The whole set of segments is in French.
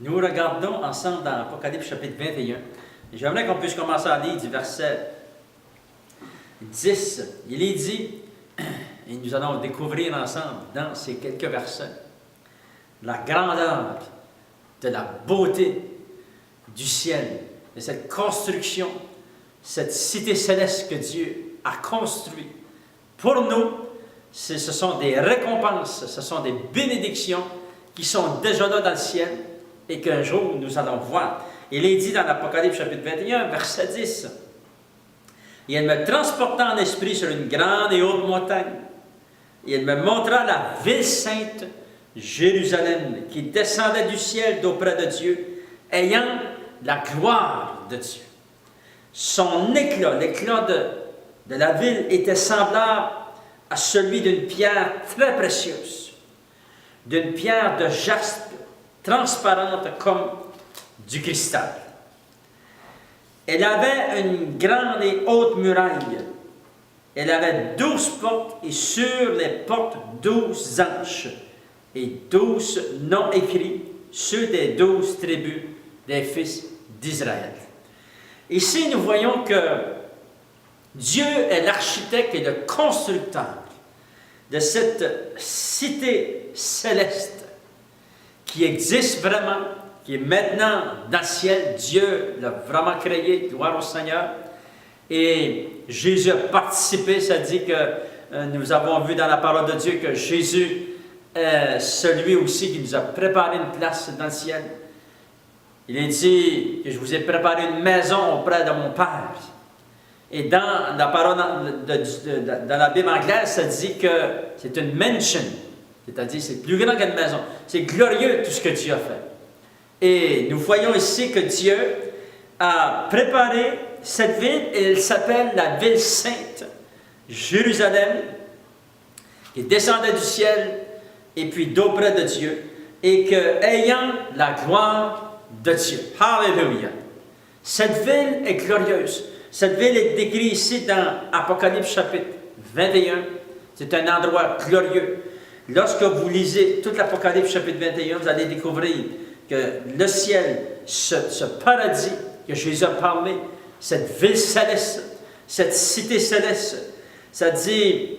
Nous regardons ensemble dans Apocalypse chapitre 21. Et j'aimerais qu'on puisse commencer à lire du verset 10. Il est dit, et nous allons découvrir ensemble dans ces quelques versets, la grandeur de la beauté du ciel, de cette construction, cette cité céleste que Dieu a construite. Pour nous, ce sont des récompenses, ce sont des bénédictions qui sont déjà là dans le ciel et qu'un jour nous allons voir. Il est dit dans l'Apocalypse chapitre 21, verset 10. Et elle me transporta en esprit sur une grande et haute montagne. Et elle me montra la ville sainte, Jérusalem, qui descendait du ciel d'auprès de Dieu, ayant la gloire de Dieu. Son éclat, l'éclat de la ville, était semblable à celui d'une pierre très précieuse, d'une pierre de jaspe, transparente comme du cristal. Elle avait une grande et haute muraille. Elle avait 12 portes et sur les portes 12 anges et 12 noms écrits, ceux des 12 tribus des fils d'Israël. Ici, nous voyons que Dieu est l'architecte et le constructeur de cette cité céleste qui existe vraiment, qui est maintenant dans le ciel. Dieu l'a vraiment créé, gloire au Seigneur. Et Jésus a participé, ça dit que nous avons vu dans la parole de Dieu que Jésus est celui aussi qui nous a préparé une place dans le ciel. Il est dit que je vous ai préparé une maison auprès de mon Père. Et dans la parole dans la Bible anglaise, ça dit que c'est une mansion. C'est-à-dire, c'est plus grand qu'une maison. C'est glorieux tout ce que Dieu a fait. Et nous voyons ici que Dieu a préparé cette ville, et elle s'appelle la ville sainte, Jérusalem, qui descendait du ciel, et puis d'auprès de Dieu, et que, ayant la gloire de Dieu. Alléluia! Cette ville est glorieuse. Cette ville est décrite ici dans Apocalypse chapitre 21. C'est un endroit glorieux. Lorsque vous lisez toute l'Apocalypse chapitre 21, vous allez découvrir que le ciel, ce paradis que Jésus a parlé, cette ville céleste, cette cité céleste, ça dit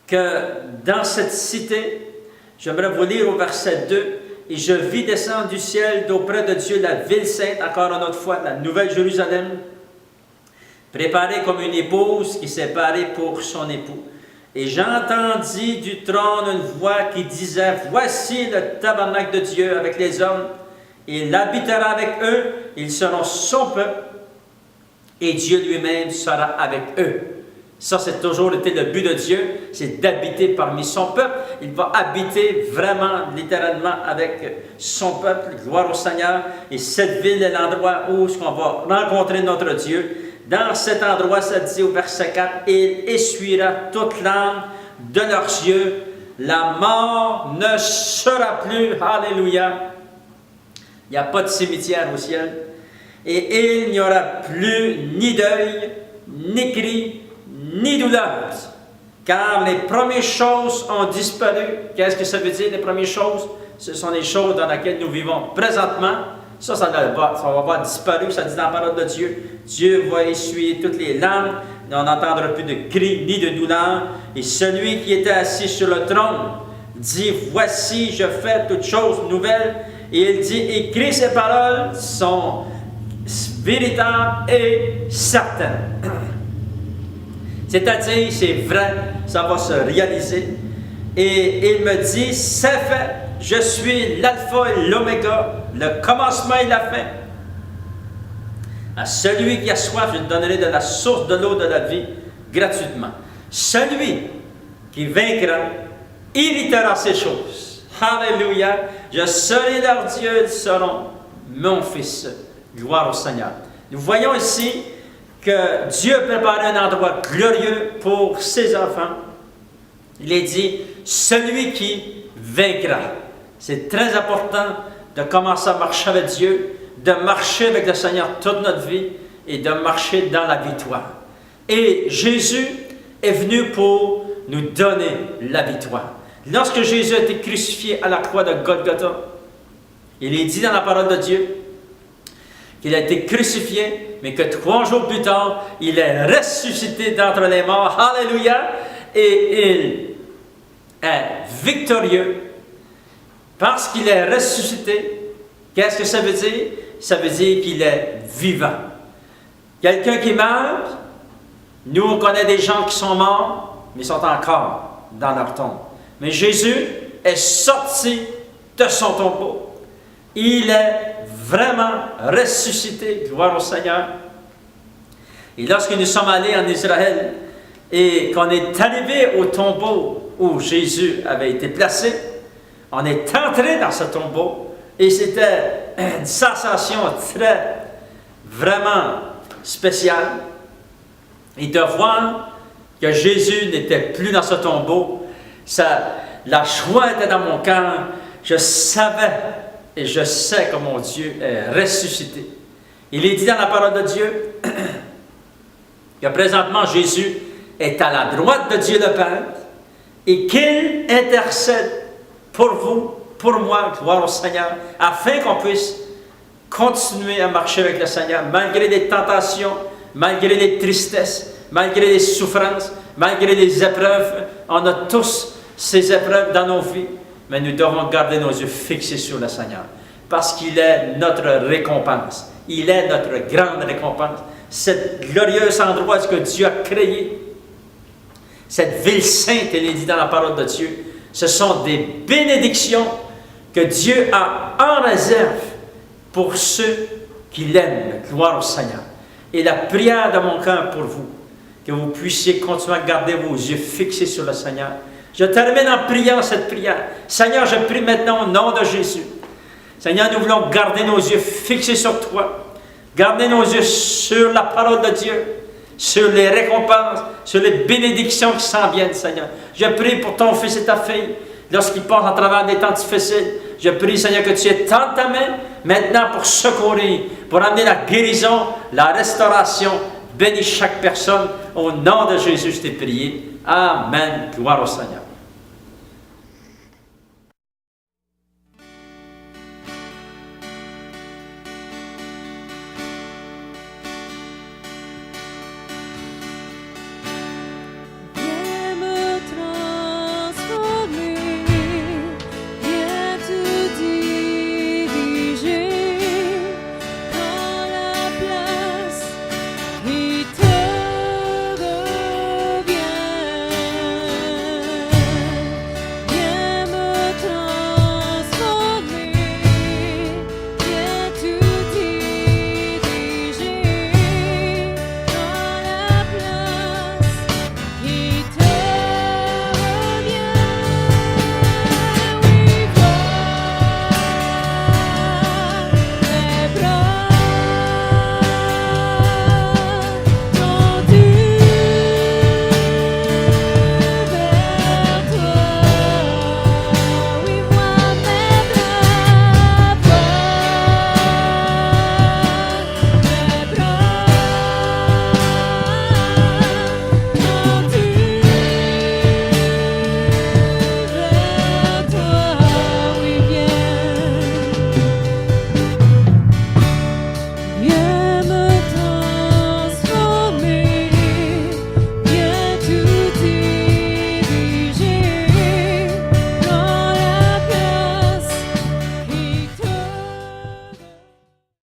que dans cette cité, j'aimerais vous lire au verset 2, « Et je vis descendre du ciel d'auprès de Dieu la ville sainte, encore une autre fois, la nouvelle Jérusalem, préparée comme une épouse qui s'est parée pour son époux. Et j'entendis du trône une voix qui disait, « Voici le tabernacle de Dieu avec les hommes. Il habitera avec eux, ils seront son peuple, et Dieu lui-même sera avec eux. » Ça, c'est toujours été le but de Dieu, c'est d'habiter parmi son peuple. Il va habiter vraiment, littéralement, avec son peuple. Gloire au Seigneur. Et cette ville est l'endroit où on va rencontrer notre Dieu. Dans cet endroit, ça dit au verset 4, « Il essuiera toute larme de leurs yeux. La mort ne sera plus. » Alléluia. Il n'y a pas de cimetière au ciel. Et il n'y aura plus ni deuil, ni cri, ni douleur. Car les premières choses ont disparu. Qu'est-ce que ça veut dire, les premières choses? Ce sont les choses dans lesquelles nous vivons présentement. Ça va avoir disparu, ça dit dans la parole de Dieu. Dieu va essuyer toutes les larmes, on n'entendra plus de cris ni de douleur. Et celui qui était assis sur le trône dit, « Voici, je fais toutes choses nouvelles. » Et il dit, « Écris ces paroles sont véritables et certaines. » C'est-à-dire, c'est vrai, ça va se réaliser. Et il me dit, « C'est fait. Je suis l'alpha et l'oméga, le commencement et la fin. À celui qui a soif, je donnerai de la source de l'eau de la vie gratuitement. Celui qui vaincra héritera ces choses. » Alléluia. Je serai leur Dieu, ils seront mon fils. Gloire au Seigneur. Nous voyons ici que Dieu prépare un endroit glorieux pour ses enfants. Il est dit, celui qui vaincra. C'est très important de commencer à marcher avec Dieu, de marcher avec le Seigneur toute notre vie et de marcher dans la victoire. Et Jésus est venu pour nous donner la victoire. Lorsque Jésus a été crucifié à la croix de Golgotha, Il est dit dans la parole de Dieu qu'il a été crucifié, mais que 3 jours plus tard, il est ressuscité d'entre les morts. Alléluia! Et il est victorieux parce qu'il est ressuscité. Qu'est-ce que ça veut dire? Ça veut dire qu'il est vivant. Quelqu'un qui meurt, nous on connaît des gens qui sont morts, mais ils sont encore dans leur tombe. Mais Jésus est sorti de son tombeau. Il est vraiment ressuscité, gloire au Seigneur. Et lorsque nous sommes allés en Israël et qu'on est arrivé au tombeau où Jésus avait été placé, on est entré dans ce tombeau et c'était une sensation vraiment spéciale. Et de voir que Jésus n'était plus dans ce tombeau, la joie était dans mon cœur. Je savais et je sais que mon Dieu est ressuscité. Il est dit dans la parole de Dieu que présentement Jésus est à la droite de Dieu le Père et qu'il intercède pour vous, pour moi, gloire au Seigneur, afin qu'on puisse continuer à marcher avec le Seigneur, malgré les tentations, malgré les tristesses, malgré les souffrances, malgré les épreuves. On a tous ces épreuves dans nos vies. Mais nous devons garder nos yeux fixés sur le Seigneur, parce qu'il est notre récompense. Il est notre grande récompense. Cet glorieux endroit que Dieu a créé, cette ville sainte, elle est dit dans la parole de Dieu, ce sont des bénédictions que Dieu a en réserve pour ceux qui l'aiment. Gloire au Seigneur. Et la prière de mon cœur pour vous, que vous puissiez continuer à garder vos yeux fixés sur le Seigneur. Je termine en priant cette prière. Seigneur, je prie maintenant au nom de Jésus. Seigneur, nous voulons garder nos yeux fixés sur toi. Garder nos yeux sur la parole de Dieu, sur les récompenses, sur les bénédictions qui s'en viennent, Seigneur. Je prie pour ton fils et ta fille, lorsqu'ils passent à travers des temps difficiles. Je prie, Seigneur, que tu étends ta main maintenant pour secourir, pour amener la guérison, la restauration. Bénis chaque personne. Au nom de Jésus, je t'ai prié. Amen. Gloire au Seigneur.